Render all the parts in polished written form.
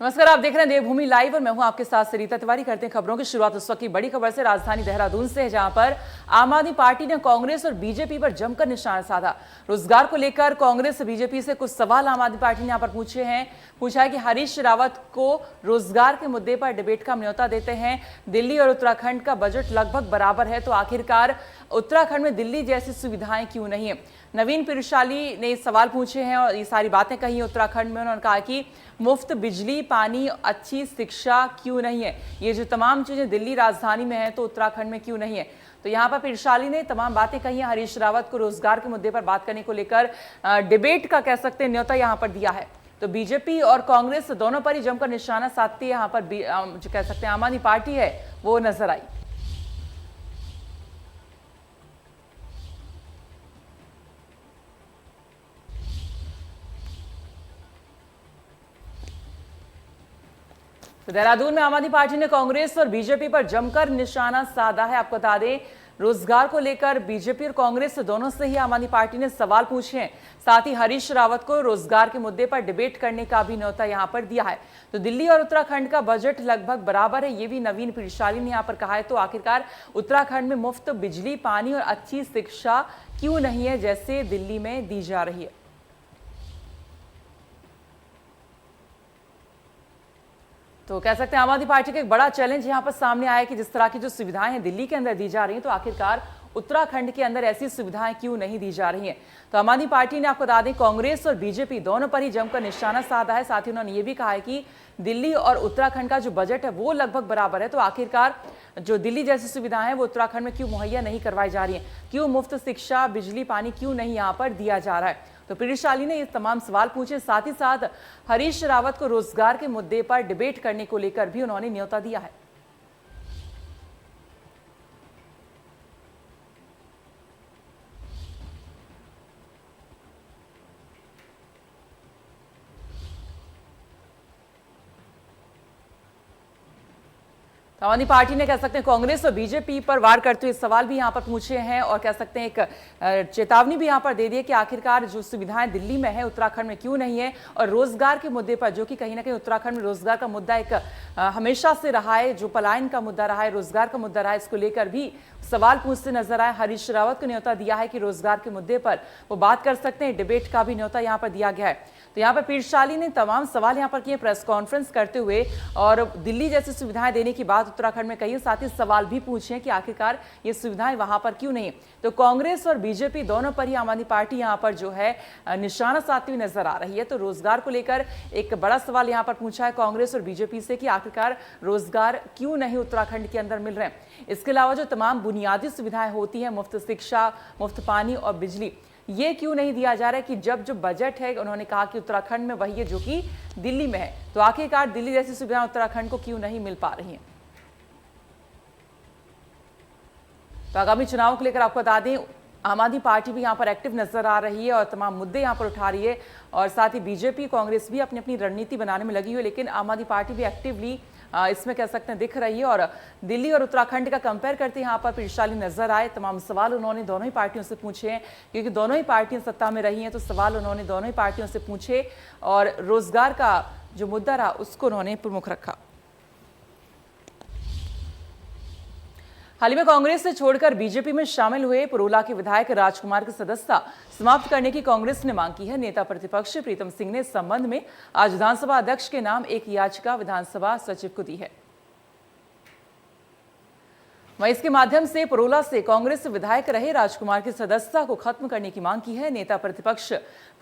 नमस्कार, आप देख रहे हैं देवभूमि लाइव और मैं हूं आपके साथ सरिता तिवारी। करते हैं खबरों की शुरुआत उस वक्त की बड़ी खबर से। राजधानी देहरादून से है, जहां पर आम आदमी पार्टी ने कांग्रेस और बीजेपी पर जमकर निशाना साधा। रोजगार को लेकर कांग्रेस और बीजेपी से कुछ सवाल आम आदमी पार्टी ने यहां पर पूछे हैं। पूछा है कि हरीश रावत को रोजगार के मुद्दे पर डिबेट का न्योता देते हैं। दिल्ली और उत्तराखंड का बजट लगभग बराबर है, तो आखिरकार उत्तराखंड में दिल्ली जैसी सुविधाएं क्यों नहीं है। नवीन पिरशाली ने सवाल पूछे हैं और ये सारी बातें कही उत्तराखंड में। उन्होंने कहा कि मुफ्त बिजली, पानी, अच्छी शिक्षा क्यों नहीं है। ये जो तमाम चीजें दिल्ली राजधानी में है तो उत्तराखंड में क्यों नहीं है। तो यहाँ पर पिरशाली ने तमाम बातें कही हैं। हरीश रावत को रोजगार के मुद्दे पर बात करने को लेकर डिबेट का कह सकते हैं न्योता यहाँ पर दिया है। तो बीजेपी और कांग्रेस दोनों पर ही जमकर निशाना साधती है। यहाँ पर जो कह सकते हैं आम आदमी पार्टी है वो नजर आई। तो देहरादून में आम आदमी पार्टी ने कांग्रेस और बीजेपी पर जमकर निशाना साधा है। आपको बता दें, रोजगार को लेकर बीजेपी और कांग्रेस दोनों से ही आम आदमी पार्टी ने सवाल पूछे हैं। साथ ही हरीश रावत को रोजगार के मुद्दे पर डिबेट करने का भी न्योता यहां पर दिया है। तो दिल्ली और उत्तराखंड का बजट लगभग बराबर है, ये भी नवीन पिरशाली ने यहां पर कहा है। तो आखिरकार उत्तराखंड में मुफ्त बिजली, पानी और अच्छी शिक्षा क्यों नहीं है जैसे दिल्ली में दी जा रही है। तो कह सकते हैं आम आदमी पार्टी का एक बड़ा चैलेंज यहां पर सामने आया कि जिस तरह की जो सुविधाएं हैं दिल्ली के अंदर दी जा रही हैं, तो आखिरकार उत्तराखंड के अंदर ऐसी सुविधाएं क्यों नहीं दी जा रही हैं। तो आम आदमी पार्टी ने आपको बता दें कांग्रेस और बीजेपी दोनों पर ही जमकर निशाना साधा है। साथ ही उन्होंने ये भी कहा है कि दिल्ली और उत्तराखंड का जो बजट है वो लगभग बराबर है, तो आखिरकार जो दिल्ली जैसी सुविधाएं हैं वो उत्तराखंड में क्यों मुहैया नहीं करवाई जा रही हैं, क्यों मुफ्त शिक्षा, बिजली, पानी क्यों नहीं यहाँ पर दिया जा रहा है। तो पिरशाली ने ये तमाम सवाल पूछे। साथ ही साथ हरीश रावत को रोजगार के मुद्दे पर डिबेट करने को लेकर भी उन्होंने न्योता दिया है। तो आम आदमी पार्टी ने कह सकते हैं कांग्रेस और बीजेपी पर वार करते हुए सवाल भी यहां पर पूछे हैं और कह सकते हैं एक चेतावनी भी यहां पर दे दी है कि आखिरकार जो सुविधाएं दिल्ली में है उत्तराखंड में क्यों नहीं है। और रोजगार के मुद्दे पर, जो कि कहीं ना कहीं उत्तराखंड में रोजगार का मुद्दा एक हमेशा से रहा है, जो पलायन का मुद्दा रहा है, रोजगार का मुद्दा रहा है, इसको लेकर भी सवाल पूछते नजर आए। हरीश रावत को न्योता दिया है कि रोजगार के मुद्दे पर वो बात कर सकते हैं। डिबेट का भी न्योता यहाँ पर दिया गया है। तो यहाँ पर पिरशाली ने तमाम सवाल यहाँ पर किए प्रेस कॉन्फ्रेंस करते हुए और दिल्ली जैसी सुविधाएं देने की बात उत्तराखंड में कही। साथ ही सवाल भी पूछे कि आखिरकार ये सुविधाएं वहां पर क्यों नहीं। तो कांग्रेस और बीजेपी दोनों पर ही आम आदमी पार्टी यहाँ पर जो है निशाना साधती हुई नजर आ रही है। तो रोजगार को लेकर एक बड़ा सवाल यहाँ पर पूछा है कांग्रेस और बीजेपी से कि आखिरकार रोजगार क्यों नहीं उत्तराखंड के अंदर मिल रहे हैं। इसके अलावा जो तमाम बुनियादी सुविधाएं होती हैं, मुफ्त शिक्षा, मुफ्त पानी और बिजली, ये क्यों नहीं दिया जा रहा है कि जब जो बजट है उन्होंने कहा कि उत्तराखंड में वही है जो कि दिल्ली में है। तो आखिरकार दिल्ली जैसी सुविधाएं उत्तराखंड को क्यों नहीं मिल पा रही हैं। तो आगामी चुनाव को लेकर आपको बता दें आम आदमी पार्टी भी यहाँ पर एक्टिव नजर आ रही है और तमाम मुद्दे यहाँ पर उठा रही है। और साथ ही बीजेपी, कांग्रेस भी अपनी अपनी रणनीति बनाने में लगी हुई है, लेकिन आम आदमी पार्टी भी एक्टिवली इसमें कह सकते हैं दिख रही है। और दिल्ली और उत्तराखंड का कंपेयर करते यहाँ पर पिरशाली नजर आए। तमाम सवाल उन्होंने दोनों ही पार्टियों से पूछे हैं, क्योंकि दोनों ही पार्टियां सत्ता में रही हैं। तो सवाल उन्होंने दोनों ही पार्टियों से पूछे और रोजगार का जो मुद्दा रहा उसको उन्होंने प्रमुख रखा। हाल ही में कांग्रेस से छोड़कर बीजेपी में शामिल हुए पुरोला के विधायक राजकुमार की सदस्यता समाप्त करने की कांग्रेस ने मांग की है। नेता प्रतिपक्ष प्रीतम सिंह ने इस संबंध में आज विधानसभा अध्यक्ष के नाम एक याचिका विधानसभा सचिव को दी है। वहीं इसके माध्यम से पुरोला से कांग्रेस विधायक रहे राजकुमार की सदस्यता को खत्म करने की मांग की है। नेता प्रतिपक्ष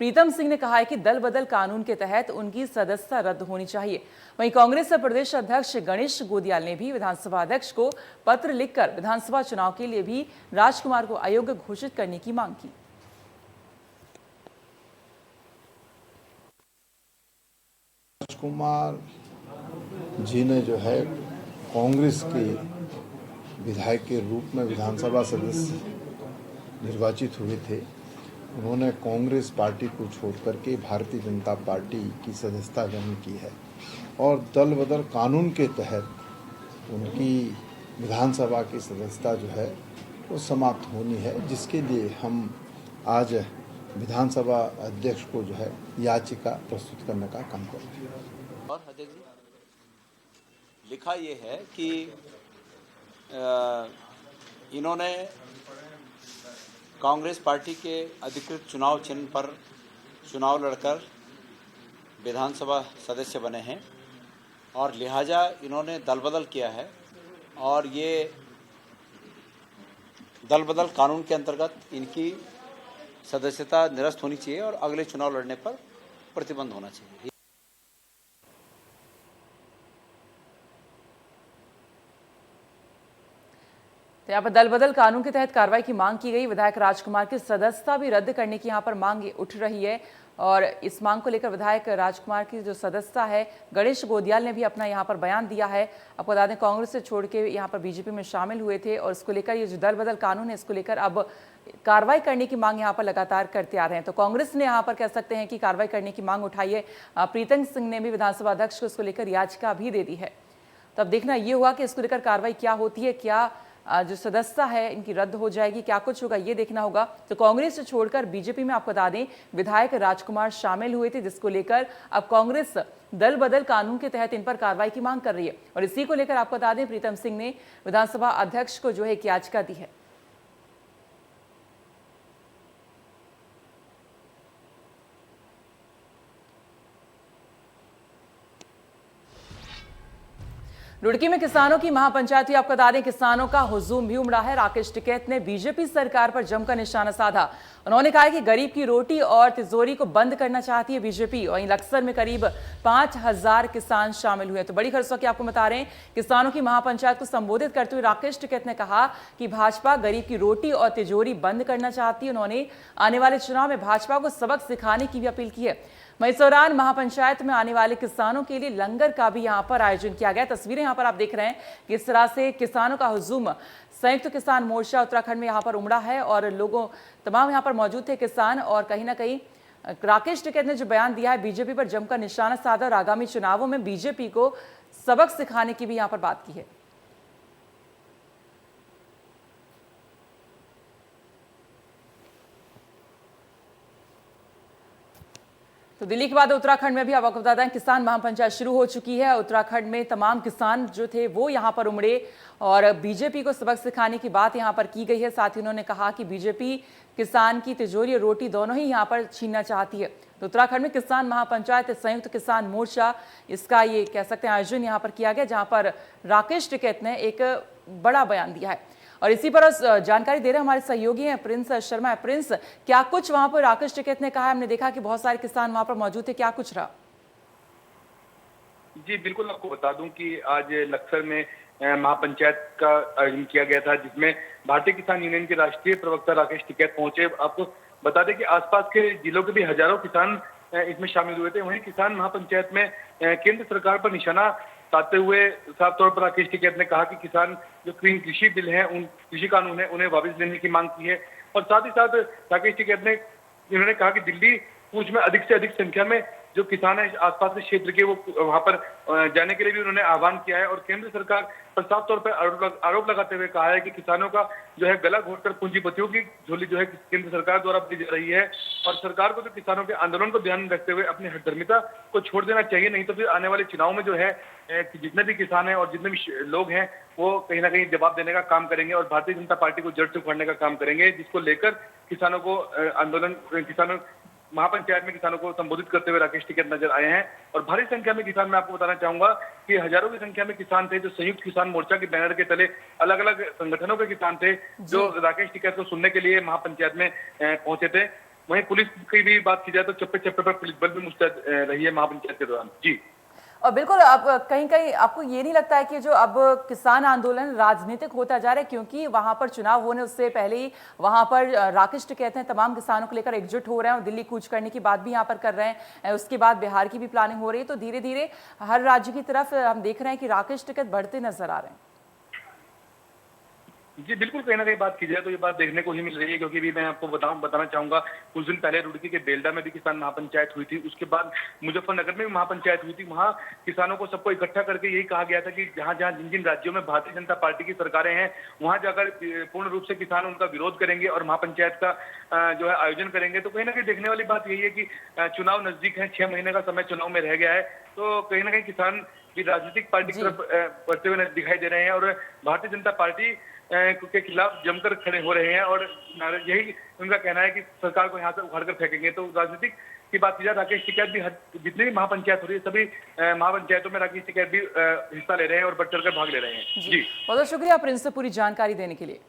प्रीतम सिंह ने कहा है कि दल बदल कानून के तहत उनकी सदस्यता रद्द होनी चाहिए। वहीं कांग्रेस प्रदेश अध्यक्ष गणेश गोदियाल ने भी विधानसभा अध्यक्ष को पत्र लिखकर विधानसभा चुनाव के लिए भी राजकुमार को अयोग्य घोषित करने की मांग की। राजकुमार जी ने जो है कांग्रेस के विधायक के रूप में विधानसभा सदस्य निर्वाचित हुए थे। उन्होंने कांग्रेस पार्टी को छोड़कर के भारतीय जनता पार्टी की सदस्यता ग्रहण की है और दल बदल कानून के तहत उनकी विधानसभा की सदस्यता जो है वो समाप्त होनी है, जिसके लिए हम आज विधानसभा अध्यक्ष को जो है याचिका प्रस्तुत करने का काम कर रहे हैं। और अध्यक्ष जी, लिखा ये है कि इन्होंने कांग्रेस पार्टी के अधिकृत चुनाव चिन्ह पर चुनाव लड़कर विधानसभा सदस्य बने हैं और लिहाजा इन्होंने दल बदल किया है और ये दल बदल कानून के अंतर्गत इनकी सदस्यता निरस्त होनी चाहिए और अगले चुनाव लड़ने पर प्रतिबंध होना चाहिए। तो यहाँ पर दल बदल कानून के तहत कार्रवाई की मांग की गई। विधायक राजकुमार की सदस्यता भी रद्द करने की यहाँ पर मांग उठ रही है और इस मांग को लेकर विधायक राजकुमार की जो सदस्यता है, गणेश गोदियाल ने भी अपना यहाँ पर बयान दिया है। आपको बता दें, कांग्रेस से छोड़ के यहाँ पर बीजेपी में शामिल हुए थे और इसको लेकर ये जो दल बदल कानून है, इसको लेकर अब कार्रवाई करने की मांग यहाँ पर लगातार करते आ रहे हैं। तो कांग्रेस ने यहाँ पर कह सकते हैं कि कार्रवाई करने की मांग उठाई है। प्रीतम सिंह ने भी विधानसभा अध्यक्ष को इसको लेकर याचिका भी दे दी है। तो अब देखना ये हुआ कि इसको लेकर कार्रवाई क्या होती है, क्या जो सदस्यता है इनकी रद्द हो जाएगी, क्या कुछ होगा ये देखना होगा। तो कांग्रेस से छोड़कर बीजेपी में आपको बता दें विधायक राजकुमार शामिल हुए थे, जिसको लेकर अब कांग्रेस दल बदल कानून के तहत इन पर कार्रवाई की मांग कर रही है। और इसी को लेकर आपको बता दें प्रीतम सिंह ने विधानसभा अध्यक्ष को जो है एक याचिका दी है। रुड़की में किसानों की महापंचायत हुई। आपको बता दें किसानों का हुजूम भी उमड़ा है। राकेश टिकैत ने बीजेपी सरकार पर जमकर निशाना साधा। उन्होंने कहा कि गरीब की रोटी और तिजोरी को बंद करना चाहती है बीजेपी। और लक्सर में करीब 5000 किसान शामिल हुए। तो बड़ी खबर की आपको बता रहे हैं, किसानों की महापंचायत को संबोधित करते हुए राकेश टिकैत ने कहा कि भाजपा गरीब की रोटी और तिजोरी बंद करना चाहती है। उन्होंने आने वाले चुनाव में भाजपा को सबक सिखाने की भी अपील की है। वहीं इस दौरान महापंचायत में आने वाले किसानों के लिए लंगर का भी यहां पर आयोजन किया गया। तस्वीरें यहां पर आप देख रहे हैं किस तरह से किसानों का हुजूम संयुक्त किसान मोर्चा उत्तराखंड में यहां पर उमड़ा है और लोगों तमाम यहां पर मौजूद थे किसान। और कहीं ना कहीं राकेश टिकैत ने जो बयान दिया है, बीजेपी पर जमकर निशाना साधा और आगामी चुनावों में बीजेपी को सबक सिखाने की भी यहां पर बात की है। तो दिल्ली के बाद उत्तराखंड में भी अब आपको बता दें किसान महापंचायत शुरू हो चुकी है। उत्तराखंड में तमाम किसान जो थे वो यहां पर उमड़े और बीजेपी को सबक सिखाने की बात यहां पर की गई है। साथ ही उन्होंने कहा कि बीजेपी किसान की तिजोरी और रोटी दोनों ही यहां पर छीनना चाहती है। तो उत्तराखंड में किसान महापंचायत संयुक्त किसान मोर्चा, इसका ये कह सकते हैं आयोजन यहां पर किया गया, जहां पर राकेश टिकैत ने एक बड़ा बयान दिया है। और इसी पर जानकारी दे रहे हमारे सहयोगी हैं प्रिंस शर्मा। प्रिंस, क्या कुछ वहां पर राकेश टिकैत ने कहा? हमने देखा कि बहुत सारे किसान वहां पर मौजूद थे, क्या कुछ रहा? जी बिल्कुल, आपको बता दूं कि आज लक्सर में महापंचायत का आयोजन किया गया था, जिसमें भारतीय किसान यूनियन के राष्ट्रीय प्रवक्ता राकेश टिकैत पहुंचे। आपको बता दें कि आसपास के जिलों के भी हजारों किसान इसमें शामिल हुए थे। वहीं किसान महापंचायत में केंद्र सरकार पर निशाना साधते हुए साफ तौर पर राकेश टिकैत ने कहा कि किसान जो कृषि बिल है, उन कृषि कानून है, उन्हें वापस लेने की मांग की है। और साथ ही साथ राकेश टिकैत ने इन्होंने कहा कि दिल्ली कूच में अधिक से अधिक संख्या में जो किसान है आसपास के क्षेत्र के, वो वहां पर जाने के लिए भी उन्होंने आह्वान किया है। और केंद्र सरकार पर साफ तौर पर आरोप लगाते हुए कहा है कि किसानों का जो है गला घोटकर पूंजीपतियों की झोली जो है केंद्र सरकार द्वारा दी जा रही है। और सरकार को तो किसानों के आंदोलन को ध्यान में रखते हुए अपनी हठधर्मिता को छोड़ देना चाहिए, नहीं तो फिर आने वाले चुनाव में जो है जितने भी किसान हैं और जितने भी लोग हैं वो कहीं ना कहीं जवाब देने का काम करेंगे और भारतीय जनता पार्टी को जड़ से उखाड़ने का काम करेंगे, जिसको लेकर किसानों को किसानों महापंचायत में किसानों को संबोधित करते हुए राकेश टिकैत नजर आए हैं। और भारी संख्या में किसान, मैं आपको बताना चाहूंगा कि हजारों की संख्या में किसान थे जो संयुक्त किसान मोर्चा के बैनर के तले अलग अलग संगठनों के किसान थे, जो राकेश टिकैत को सुनने के लिए महापंचायत में पहुंचे थे। वहीं पुलिस की भी बात की जाए तो चप्पे चप्पे पर पुलिस बल भी मुस्तैद रही है महापंचायत के दौरान। जी और बिल्कुल, अब कहीं कहीं आपको ये नहीं लगता है कि जो अब किसान आंदोलन राजनीतिक होता जा रहा है, क्योंकि वहां पर चुनाव होने उससे पहले ही वहां पर राकेश टिकैत हैं तमाम किसानों को लेकर एकजुट हो रहे हैं और दिल्ली कूच करने की बात भी यहां पर कर रहे हैं। उसके बाद बिहार की भी प्लानिंग हो रही है। तो धीरे धीरे हर राज्य की तरफ हम देख रहे हैं कि राकेश टिकैत बढ़ते नजर आ रहे हैं। जी बिल्कुल, कहीं ना कहीं बात की जाए तो ये बात देखने को ही मिल रही है, क्योंकि भी मैं आपको बताना चाहूंगा, कुछ दिन पहले रुड़की के बेलडा में भी किसान महापंचायत हुई थी, उसके बाद मुजफ्फरनगर में भी महापंचायत हुई थी। वहां किसानों को सबको इकट्ठा करके यही कहा गया था कि जहां जहां जिन जिन राज्यों में भारतीय जनता पार्टी की सरकारें हैं, वहां जाकर पूर्ण रूप से किसान उनका विरोध करेंगे और महापंचायत का जो है आयोजन करेंगे। तो कहीं ना कहीं देखने वाली बात यही है कि चुनाव नजदीक है, 6 महीने का समय चुनाव में रह गया है, तो कहीं ना कहीं किसान भी राजनीतिक पार्टी की तरफ बढ़ते हुए दिखाई दे रहे हैं और भारतीय जनता पार्टी के खिलाफ जमकर खड़े हो रहे हैं और यही उनका कहना है कि सरकार को यहाँ से उखाड़ कर फेंकेंगे। तो राजनीतिक की बात की जाए, राकेश टिकैत भी जितनी भी महापंचायत हो रही है, सभी महापंचायतों में राकेश टिकैत भी हिस्सा ले रहे हैं और बढ़ चढ़कर भाग ले रहे हैं। जी बहुत शुक्रिया प्रिंस से पूरी जानकारी देने के लिए।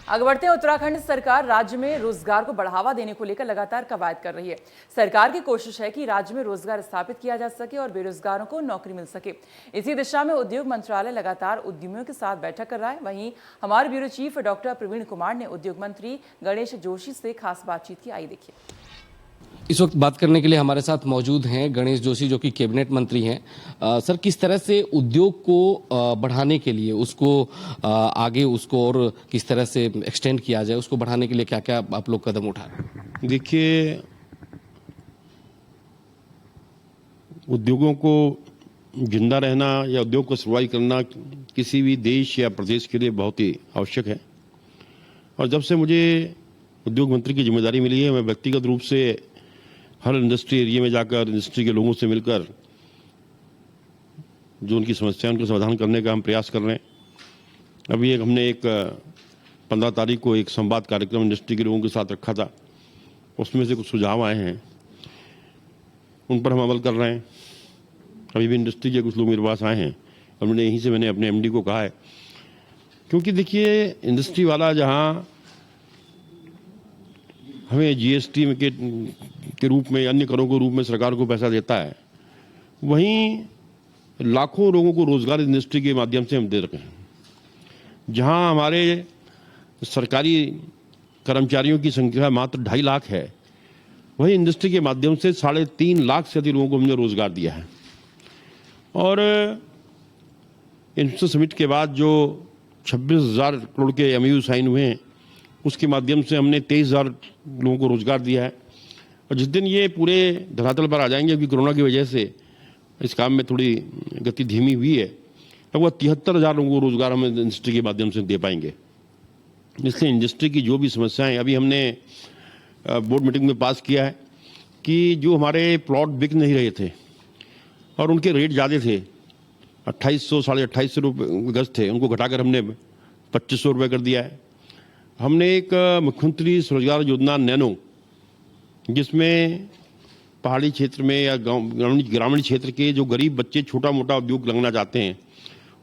आगे बढ़ते हैं, उत्तराखंड सरकार राज्य में रोजगार को बढ़ावा देने को लेकर लगातार कवायद कर रही है। सरकार की कोशिश है कि राज्य में रोजगार स्थापित किया जा सके और बेरोजगारों को नौकरी मिल सके। इसी दिशा में उद्योग मंत्रालय लगातार उद्यमियों के साथ बैठक कर रहा है। वहीं हमारे bureau chief doctor Praveen Kumar ने उद्योग मंत्री गणेश जोशी से खास बातचीत की। आई देखिए। इस वक्त बात करने के लिए हमारे साथ मौजूद हैं गणेश जोशी, जो कि कैबिनेट मंत्री हैं। सर, किस तरह से उद्योग को बढ़ाने के लिए, उसको आगे उसको और किस तरह से एक्सटेंड किया जाए, उसको बढ़ाने के लिए क्या क्या आप लोग कदम उठा रहे हैं? देखिए, उद्योगों को जिंदा रहना या उद्योग को सर्वाइव करना किसी भी देश या प्रदेश के लिए बहुत ही आवश्यक है। और जब से मुझे उद्योग मंत्री की जिम्मेदारी मिली है, मैं व्यक्तिगत रूप से हर इंडस्ट्री एरिया में जाकर इंडस्ट्री के लोगों से मिलकर जो उनकी समस्या है उनका समाधान करने का हम प्रयास कर रहे हैं। अभी हमने 15 तारीख को एक संवाद कार्यक्रम इंडस्ट्री के लोगों के साथ रखा था, उसमें से कुछ सुझाव आए हैं, उन पर हम अमल कर रहे हैं। अभी भी इंडस्ट्री के कुछ लोग मेरे पास आए हैं और मैंने अपने एमडी को कहा है, क्योंकि देखिए इंडस्ट्री वाला जहाँ हमें जीएसटी के रूप में, अन्य करों के रूप में सरकार को पैसा देता है, वहीं लाखों लोगों को रोजगार इंडस्ट्री के माध्यम से हम दे रहे हैं। जहां हमारे सरकारी कर्मचारियों की संख्या मात्र 2.5 लाख है, वहीं इंडस्ट्री के माध्यम से 3.5 लाख से अधिक लोगों को हमने रोजगार दिया है। और इंफ्रा समिट के बाद जो 26,000 करोड़ के एमयू साइन हुए हैं, उसके माध्यम से हमने 23,000 लोगों को रोजगार दिया है। और जिस दिन ये पूरे धरातल पर आ जाएंगे, क्योंकि कोरोना की वजह से इस काम में थोड़ी गति धीमी हुई है, तब वह 73,000 लोगों को रोजगार हम इंडस्ट्री के माध्यम से दे पाएंगे। इसलिए इंडस्ट्री की जो भी समस्याएं, अभी हमने बोर्ड मीटिंग में पास किया है कि जो हमारे प्लॉट बिक नहीं रहे थे और उनके रेट ज़्यादा थे, 2800 साढ़े 2800 रुपये गज थे, उनको घटाकर हमने 2500 रुपये कर दिया है। हमने एक मुख्यमंत्री स्वरोजगार योजना नैनो, जिसमें पहाड़ी क्षेत्र में या ग्रामीण क्षेत्र के जो गरीब बच्चे छोटा मोटा उद्योग लगना चाहते हैं,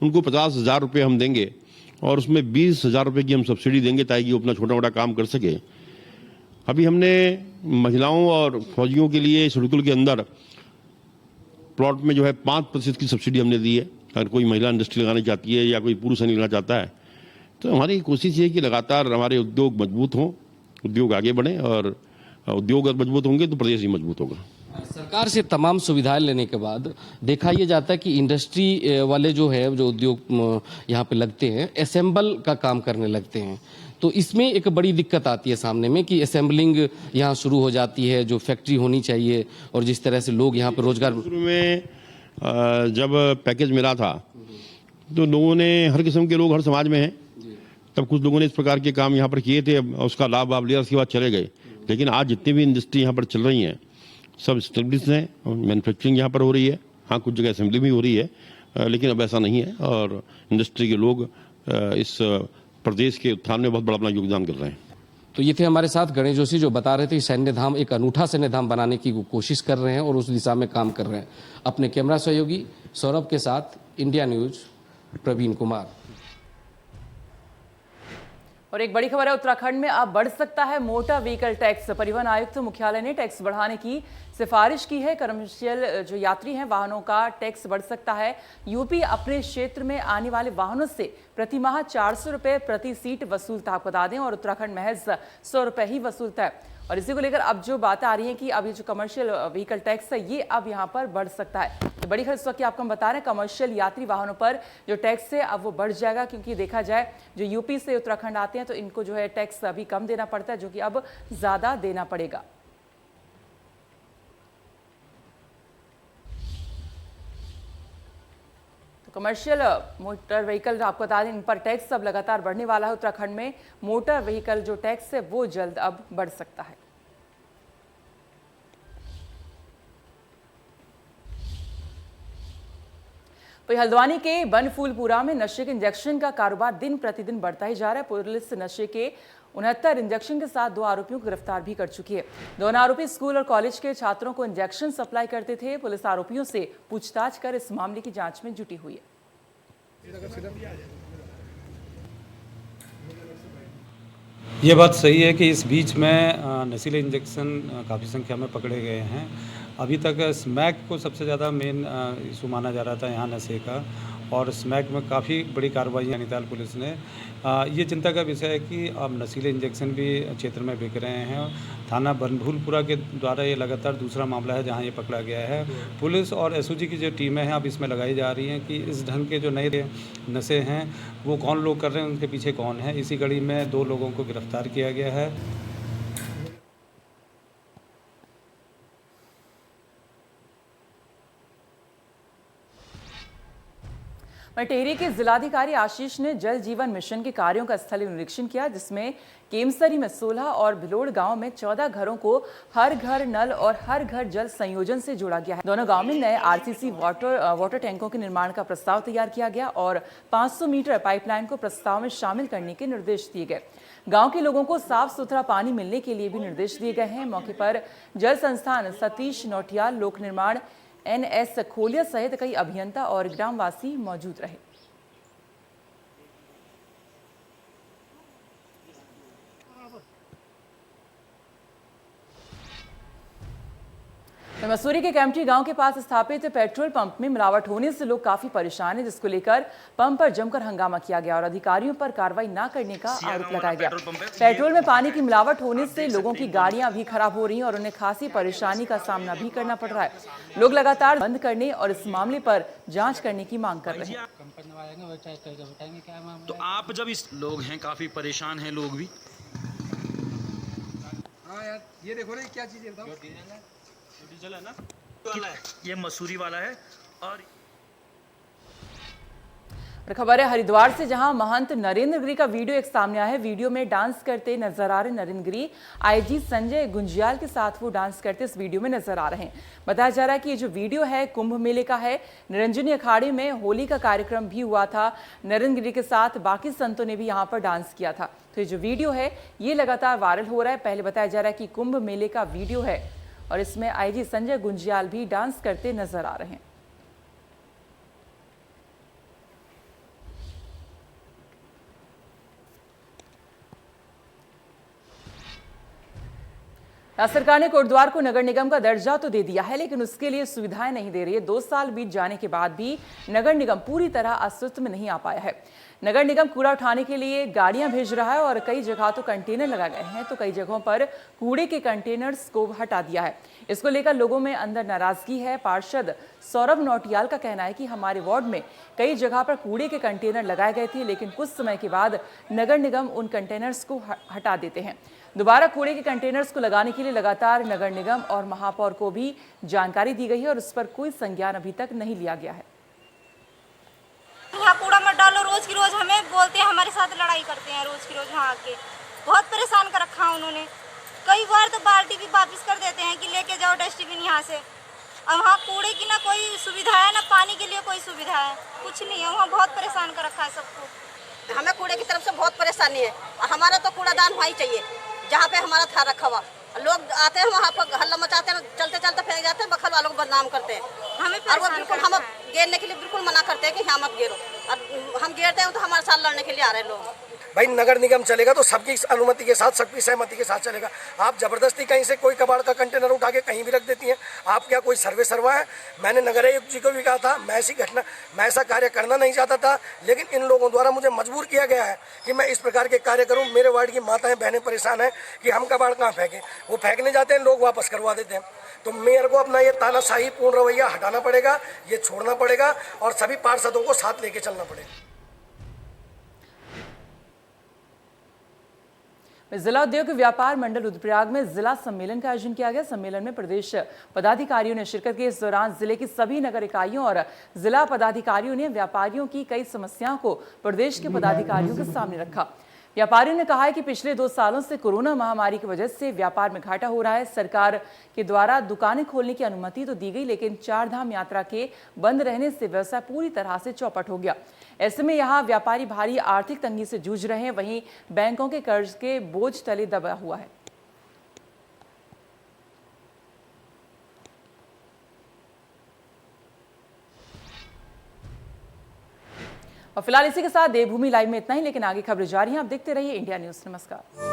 उनको 50,000 रुपये हम देंगे और उसमें 20,000 रुपये की हम सब्सिडी देंगे, ताकि वो अपना छोटा मोटा काम कर सके। अभी हमने महिलाओं और फौजियों के लिए शेड्यूल के अंदर प्लॉट में जो है 5% की सब्सिडी हमने दी है। अगर कोई महिला इंडस्ट्री लगानी चाहती है या कोई पुरुष नहीं लगाना चाहता है, तो हमारी कोशिश ये है कि लगातार हमारे उद्योग मजबूत हों, उद्योग आगे बढ़ें, और उद्योग अगर मजबूत होंगे तो प्रदेश ही मजबूत होगा। सरकार से तमाम सुविधाएं लेने के बाद देखा यह जाता है कि इंडस्ट्री वाले जो उद्योग यहाँ पे लगते हैं, असेंबल का काम करने लगते हैं। तो इसमें एक बड़ी दिक्कत आती है सामने में कि असेंबलिंग यहाँ शुरू हो जाती है, जो फैक्ट्री होनी चाहिए, और जिस तरह से लोग यहाँ पे रोजगार। शुरू में जब पैकेज मिला था तो लोगों ने, हर किस्म के लोग हर समाज में हैं, तब कुछ लोगों ने इस प्रकार के काम यहाँ पर किए थे, उसका लाभ आप लिया, उसके बाद चले गए। लेकिन आज जितनी भी इंडस्ट्री यहाँ पर चल रही हैं, सब स्टेब्लिश हैं, मैन्युफैक्चरिंग यहाँ पर हो रही है। हाँ, कुछ जगह असेंबली भी हो रही है, लेकिन अब ऐसा नहीं है, और इंडस्ट्री के लोग इस प्रदेश के उत्थान में बहुत बड़ा अपना योगदान कर रहे हैं। तो ये थे हमारे साथ गणेश जोशी, जो बता रहे थे कि सैन्य धाम एक अनूठा सैन्य धाम बनाने की कोशिश कर रहे हैं और उस दिशा में काम कर रहे हैं। अपने कैमरा सहयोगी सौरभ के साथ इंडिया न्यूज प्रवीण कुमार। और एक बड़ी खबर है, उत्तराखंड में अब बढ़ सकता है मोटर व्हीकल टैक्स। परिवहन आयुक्त मुख्यालय ने टैक्स बढ़ाने की सिफारिश की है। कमर्शियल जो यात्री हैं, वाहनों का टैक्स बढ़ सकता है। यूपी अपने क्षेत्र में आने वाले वाहनों से प्रति माह 400 रुपये प्रति सीट वसूलता, आपको बता दें, और उत्तराखंड महज 100 रुपये ही वसूलता है। और इसी को लेकर अब जो बातें आ रही हैं कि अब ये जो कमर्शियल व्हीकल टैक्स है ये अब यहाँ पर बढ़ सकता है। तो बड़ी खबर इस वक्त की आपको हम बता रहे हैं, कमर्शियल यात्री वाहनों पर जो टैक्स है अब वो बढ़ जाएगा, क्योंकि देखा जाए जो यूपी से उत्तराखंड आते हैं तो इनको जो है टैक्स अभी कम देना पड़ता है, जो कि अब ज़्यादा देना पड़ेगा। कमर्शियल मोटर व्हीकल आपको बता दें, इन पर टैक्स अब लगातार बढ़ने वाला है। उत्तराखंड में मोटर व्हीकल जो टैक्स है वो जल्द अब बढ़ सकता है। तो हल्द्वानी के बनफूलपुरा में नशे के इंजेक्शन का कारोबार दिन प्रतिदिन बढ़ता ही जा रहा है। पुलिस नशे के 69 इंजेक्शन के साथ 2 आरोपियों को गिरफ्तार भी कर चुकी है। दोनों आरोपी स्कूल और कॉलेज के छात्रों को इंजेक्शन सप्लाई करते थे। पुलिस आरोपियों से पूछताछ कर इस मामले की जांच में जुटी हुई है। ये बात सही है कि इस बीच में नशीले इंजेक्शन काफ़ी संख्या में पकड़े गए हैं। अभी तक स्मैक को सबसे ज़्यादा मेन इशू माना जा रहा था यहाँ नशे का, और स्मैक में काफ़ी बड़ी कार्रवाई नैनीताल पुलिस ने। ये चिंता का विषय है कि अब नशीले इंजेक्शन भी क्षेत्र में बिक रहे हैं। थाना बनफूलपुरा के द्वारा ये लगातार दूसरा मामला है जहां ये पकड़ा गया है। पुलिस और एसओजी की जो टीमें हैं अब इसमें लगाई जा रही हैं कि इस ढंग के जो नए नशे हैं वो कौन लोग कर रहे हैं, उनके पीछे कौन है। इसी कड़ी में 2 लोगों को गिरफ्तार किया गया है। टिहरी के जिलाधिकारी आशीष ने जल जीवन मिशन के कार्यों का स्थलीय निरीक्षण किया, जिसमें केमसरी में 16 और भिलोड़ गांव में 14 घरों को हर घर नल और हर घर जल संयोजन से जोड़ा गया है। दोनों गांव में नए आरसीसी वाटर टैंकों के निर्माण का प्रस्ताव तैयार किया गया और 500 मीटर पाइपलाइन को प्रस्ताव में शामिल करने के निर्देश दिए गए। गांव के लोगों को साफ सुथरा पानी मिलने के लिए भी निर्देश दिए गए हैं। मौके पर जल संस्थान सतीश नौटियाल, लोक निर्माण NS खोलिया सहित कई अभियंता और ग्रामवासी मौजूद रहे। मसूरी के कैम्पटी गांव के पास स्थापित पेट्रोल पंप में मिलावट होने से लोग काफी परेशान हैं, जिसको लेकर पंप पर जमकर हंगामा किया गया और अधिकारियों पर कार्रवाई न करने का आरोप लगाया गया। पेट्रोल में पानी की मिलावट होने से लोगों की गाड़ियां भी खराब हो रही हैं और उन्हें खासी परेशानी का सामना भी करना पड़ रहा है। लोग लगातार बंद करने और इस मामले पर जाँच करने की मांग कर रहे हैं। तो आप जब इस लोग हैं काफी परेशान हैं लोग भी। हाँ यार ये देखो ना क्या चीज है, डीजल है ना, ये मसूरी वाला है। और खबर है हरिद्वार से, जहां महंत नरेंद्र गिरी का वीडियो एक सामने आया है। वीडियो में डांस करते नजर आ रहे नरेंद्र गिरी आईजी संजय गुंजियाल के साथ वो डांस करते इस वीडियो में नजर आ रहे हैं। बताया जा रहा है कि ये जो वीडियो है कुंभ मेले का है। निरंजनी अखाड़े में होली का कार्यक्रम भी हुआ था। नरेंद्र गिरी के साथ बाकी संतों ने भी यहाँ पर डांस किया था। तो ये जो वीडियो है ये लगातार वायरल हो रहा है। पहले बताया जा रहा है कि कुंभ मेले का वीडियो है और इसमें आईजी संजय गुंजियाल भी डांस करते नजर आ रहे हैं। राज्य सरकार ने कोटद्वार को नगर निगम का दर्जा तो दे दिया है, लेकिन उसके लिए सुविधाएं नहीं दे रही है। 2 साल बीत जाने के बाद भी नगर निगम पूरी तरह अस्तित्व में नहीं आ पाया है। नगर निगम कूड़ा उठाने के लिए गाड़ियां भेज रहा है और कई जगह तो कंटेनर लगाए गए हैं, तो कई जगहों पर कूड़े के कंटेनर्स को हटा दिया है। इसको लेकर लोगों में अंदर नाराजगी है। पार्षद सौरभ नौटियाल का कहना है कि हमारे वार्ड में कई जगह पर कूड़े के कंटेनर लगाए गए थे, लेकिन कुछ समय के बाद नगर निगम उन कंटेनर्स को हटा देते हैं। दोबारा कूड़े के कंटेनर्स को लगाने के लिए लगातार नगर निगम और महापौर को भी जानकारी दी गई है और उस पर कोई संज्ञान अभी तक नहीं लिया गया है। यहाँ कूड़ा मत डालो, रोज की रोज हमें बोलते हैं, हमारे साथ लड़ाई करते हैं रोज की रोज। यहाँ आके बहुत परेशान कर रखा है उन्होंने। कई बार तो बाल्टी भी वापस कर देते हैं कि लेके जाओ डस्टबिन यहाँ से। अब वहाँ कूड़े की ना कोई सुविधा है, ना पानी के लिए कोई सुविधा है, कुछ नहीं है। वहाँ बहुत परेशान कर रखा है सबको। हमें कूड़े की तरफ से बहुत परेशानी है। हमारा तो कूड़ादान वहीं चाहिए जहाँ पे हमारा था रखा हुआ। लोग आते हैं वहाँ पर हल्ला मचाते हैं, चलते चलते फेंक जाते हैं, बखल वालों को बदनाम करते हैं। और वो बिल्कुल हम गेरने के लिए बिल्कुल मना करते हैं कि यहाँ मत गेरो। और हम गेरते हैं तो हमारे साथ लड़ने के लिए आ रहे हैं लोग। भाई नगर निगम चलेगा तो सबकी अनुमति के साथ, सबकी सहमति के साथ चलेगा। आप जबरदस्ती कहीं से कोई कबाड़ का कंटेनर उठा के कहीं भी रख देती हैं। आप क्या कोई सर्वे सरवा है? मैंने नगर आयुक्त जी को भी कहा था, मैं ऐसा कार्य करना नहीं चाहता था, लेकिन इन लोगों द्वारा मुझे मजबूर किया गया है कि मैं इस प्रकार के कार्य करूं। मेरे वार्ड की माताएं बहनें परेशान हैं कि हम कबाड़ कहाँ फेंकें। वो फेंकने जाते हैं, लोग वापस करवा देते हैं। तो मेयर को अपना ये तानाशाही पूर्ण रवैया हटाना पड़ेगा, ये छोड़ना पड़ेगा और सभी पार्षदों को साथ लेके चलना पड़ेगा। जिला उद्योग व्यापार मंडल रुद्रप्रयाग में जिला सम्मेलन का आयोजन किया गया। सम्मेलन में प्रदेश पदाधिकारियों ने शिरकत की। इस दौरान जिले की सभी नगर इकाइयों और जिला पदाधिकारियों ने व्यापारियों की कई समस्याओं को प्रदेश के पदाधिकारियों के सामने रखा। व्यापारियों ने कहा है कि पिछले 2 सालों से कोरोना महामारी की वजह से व्यापार में घाटा हो रहा है। सरकार के द्वारा दुकानें खोलने की अनुमति तो दी गई, लेकिन 4 धाम यात्रा के बंद रहने से व्यवसाय पूरी तरह से चौपट हो गया। ऐसे में यहाँ व्यापारी भारी आर्थिक तंगी से जूझ रहे हैं, वहीं बैंकों के कर्ज के बोझ तले दबा हुआ है। और फिलहाल इसी के साथ देवभूमि लाइव में इतना ही, लेकिन आगे खबरें जारी हैं। आप देखते रहिए इंडिया न्यूज़। नमस्कार।